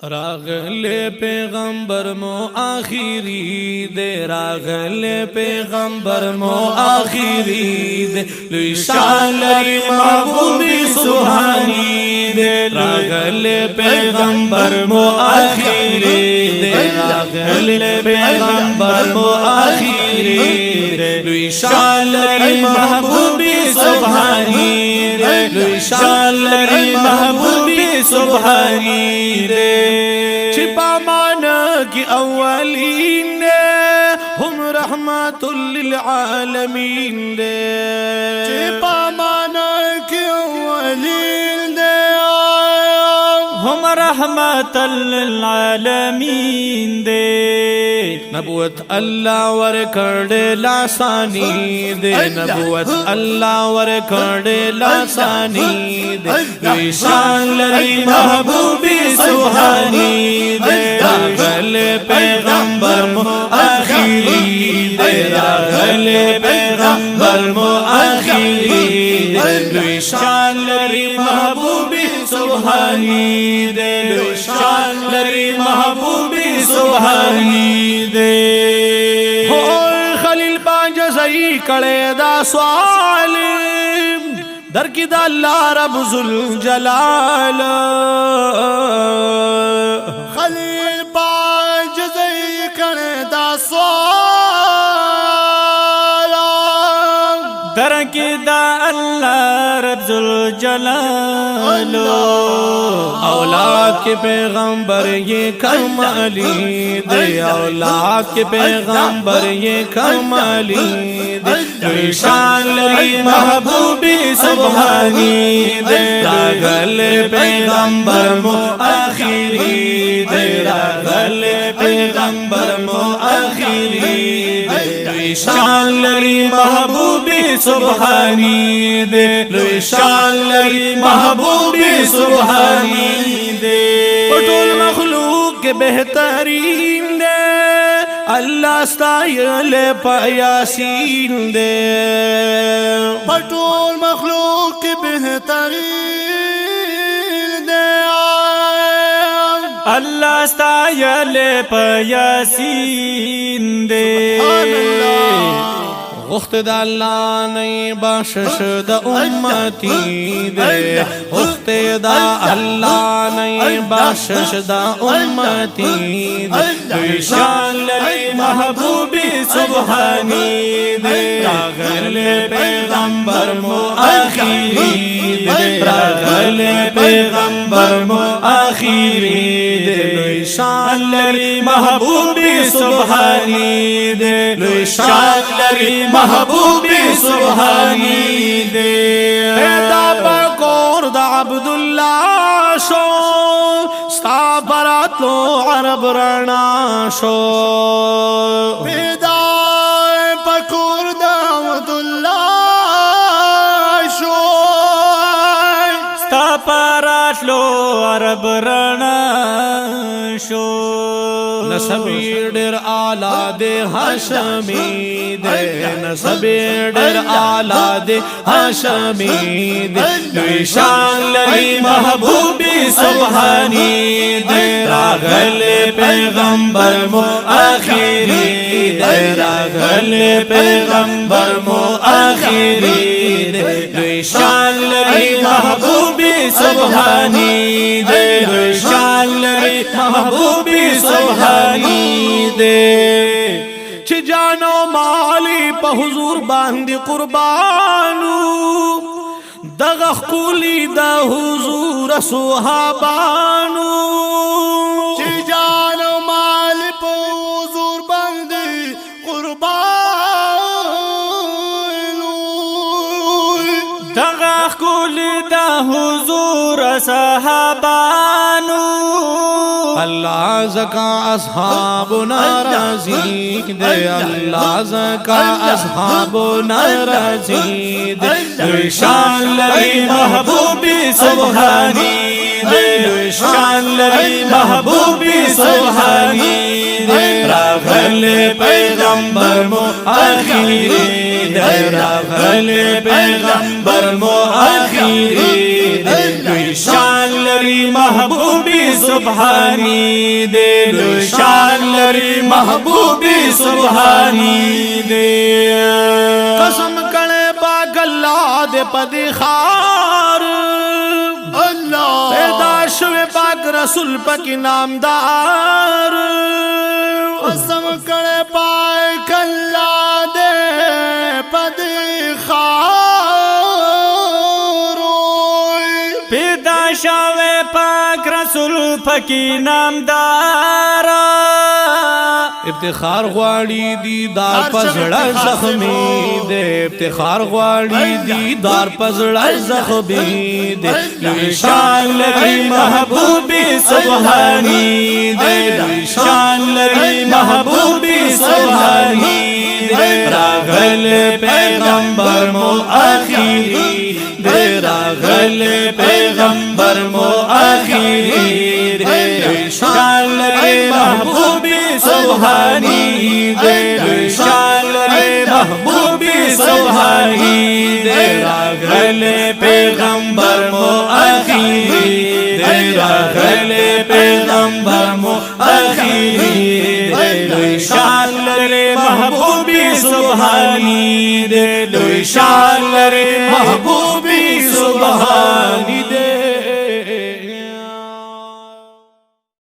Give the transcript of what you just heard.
راغل پیغمبر مو آخری دے راغل پیغمبر مو آخری دے لوی شان لري محبوبی سبحانی دے راغل پیغمبر مو آخری دے راغل پیغمبر مو آخری دے لوی شان لري محبوبی سبحانی دے لوی شان لري محبوبی سبحانی دے چھپا مانا کی اولین دے ہم رحمت للعالمین دے چھپا مانا کی اولین دے ہم رحمت للعالمین دے نبوت اللہ ور کڑے لاسانی دے نبوت اللہ ور کڑے لاسانی دے لوی شان لري محبوبی سبحانی دے راغل پیغمبر مو آخری دے راغل پیغمبر مو آخری دے لوی شان لري محبوبی سبحانی دے لوی شان لري محبوبی سبحانی دے خلیل باجزئی کڑے دا سوال در کی دا اللہ رب ذوالجلال خلیل باجزئی کڑے دا سوال در کی دا اللہ رب ذوالجلال اولاد کے پیغمبر یہ کمالی دے اولاد کے پیغمبر یہ کمالی دے لوی شان لري محبوبی سبحانی دے راغل پیغمبر مو آخری دے راغل پیغمبر مو آخری دے لوی شان لري محبوبی سبحانی دے لوی شان لري محبوبی سبحانی دے پٹول مخلوق کے بہترین دے اللہ استایل پا یاسین دے پٹول مخلوق کے بہترین دے اللہ استایل پا یاسین دے غخت دا اللہ نئی بخشش دا امتی دے غخت دا اللہ نئی بخشش دا امتی دے لوی شان لري محبوبی سبحانی دے راغل پیغمبر مو آخری دے راغل پیغمبر مو آخری دے لوی شان لري محبوبی سبحانی دے لوی شان لري محبوبی سبحانی دے پیدا پکور دا عبداللہ شو ستا برات لو عرب رنا شو پیدا پکور دا عبداللہ شو ستا برات لو عرب رنا شو نسبی ڈر آلہ دے ہاشمی دے نسبی ڈر آلہ دے ہاشمی دے لوی شان لري محبوبی سبحانی دے راغل پیغمبر مو آخری دے راغل پیغمبر مو آخری دے لوی شان لري محبوبی سبحانی دے لوی شان لري محبوبی سبحانی دے چھ جانو مالی پا حضور باندی قربانو دغخ کولی دا حضور صحابانو چھ جانو مالی پا حضور باندی قربانو دغخ کولی دا حضور صحابانو اللہ زکا اصحابنا راضی دے اللہ زکا اصحابنا راضی دے لوی شان لري محبوبی سبحانی دے لوی شان لري محبوبی سبحانی دے راغل پیغمبر مو آخری دے راغل پیغمبر مو آخری دے لوی شان لري محبوبی سبحانی دے لوی شان لري محبوبی سبحانی دے قسم کڑے پاک اللہ دے پدی خار اللہ پیدا شوے پاک رسول پاکی نامدار قسم کڑے پاک اللہ دے پدی خار پیدا شوے پاک رسول پاکی نامدار افتخار غواړي دیدار پزړه زخمی دے افتخار غواړي دیدار پزړه زخمی دے لوی شان لري محبوبی سبحانی دے لوی شان لري محبوبی سبحانی دے راغل پیغمبر مو اخیری دے راغل پیغمبر مو اخیری دے لوی شان لري محبوبی سبحانی دے لوی شان لري محبوبی سبحانی دے راغل پیغمبر مو اخیری دے راغل پیغمبر مو اخیری دے لوی شان لري محبوبی سبحانی دے لوی شان لري محبوبی سبحانی